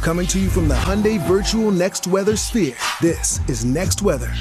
Coming to you from the Hyundai Virtual Next Weather Sphere, this is Next Weather.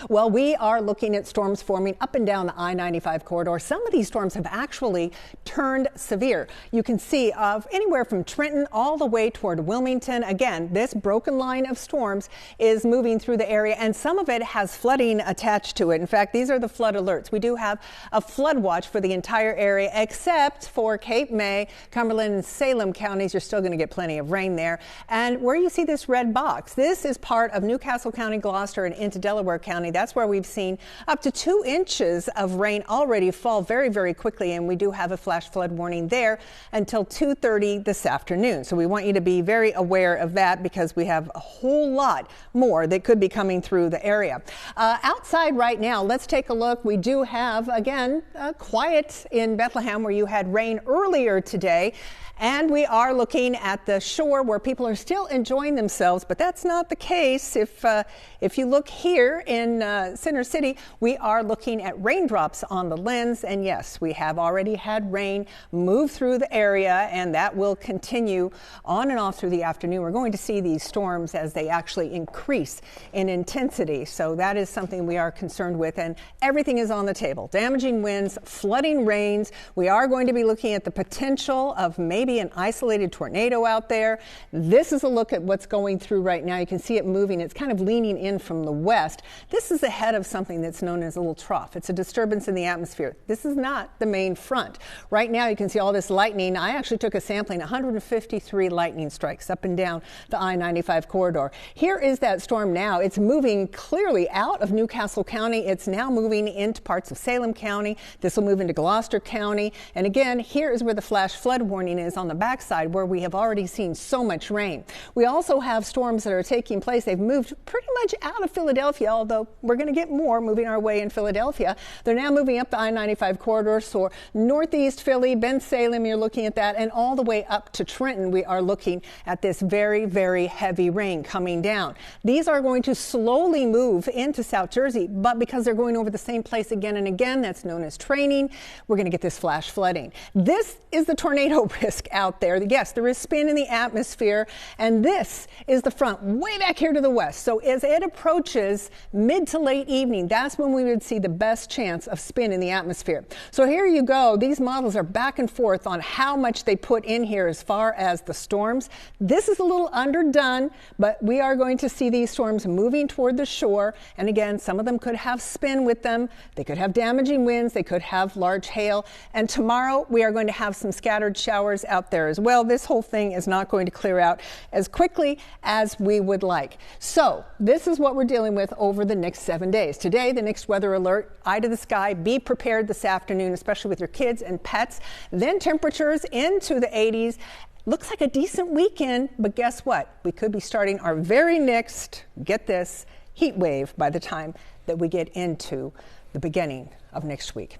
Well, we are looking at storms forming up and down the I-95 corridor. Some of these storms have actually turned severe. You can see of anywhere from Trenton all the way toward Wilmington. Again, this broken line of storms is moving through the area, and some of it has flooding attached to it. In fact, these are the flood alerts. We do have a flood watch for the entire area, except for Cape May, Cumberland, and Salem counties. You're still going to get plenty of rain there. And where you see this red box, this is part of Newcastle County, Gloucester, and into Delaware County. That's where we've seen up to 2 inches of rain already fall very, very quickly, and we do have a flash flood warning there until 2:30 this afternoon. So we want you to be very aware of that because we have a whole lot more that could be coming through the area. Outside right now, let's take a look. We do have, again, quiet in Bethlehem where you had rain earlier today. And we are looking at the shore where people are still enjoying themselves, but that's not the case. If you look here in Center City, we are looking at raindrops on the lens. And yes, we have already had rain move through the area, and that will continue on and off through the afternoon. We're going to see these storms as they actually increase in intensity. So that is something we are concerned with, and everything is on the table. Damaging winds, flooding rains. We are going to be looking at the potential of maybe an isolated tornado out there. This is a look at what's going through right now. You can see it moving. It's kind of leaning in from the west. This is ahead of something that's known as a little trough. It's a disturbance in the atmosphere. This is not the main front. Right now you can see all this lightning. I actually took a sampling, 153 lightning strikes up and down the I-95 corridor. Here is that storm now. It's moving clearly out of Newcastle County. It's now moving into parts of Salem County. This will move into Gloucester County. And again, here is where the flash flood warning is on the backside where we have already seen so much rain. We also have storms that are taking place. They've moved pretty much out of Philadelphia, although we're going to get more moving our way in Philadelphia. They're now moving up the I-95 corridor, so northeast Philly, Salem, you're looking at that, and all the way up to Trenton, we are looking at this very, very heavy rain coming down. These are going to slowly move into South Jersey, but because they're going over the same place again and again, that's known as training, we're going to get this flash flooding. This is the tornado risk out there. Yes, there is spin in the atmosphere, and this is the front way back here to the west. So as it approaches mid to late evening, that's when we would see the best chance of spin in the atmosphere. So here you go. These models are back and forth on how much they put in here as far as the storms. This is a little underdone, but we are going to see these storms moving toward the shore. And again, some of them could have spin with them. They could have damaging winds. They could have large hail. And tomorrow we are going to have some scattered showers out there as well. This whole thing is not going to clear out as quickly as we would like. So this is what we're dealing with over the next 7 days. Today, the next weather alert, eye to the sky, be prepared this afternoon, especially with your kids and pets. Then temperatures into the 80s. Looks like a decent weekend, but guess what? We could be starting our very next, get this, heat wave by the time that we get into the beginning of next week.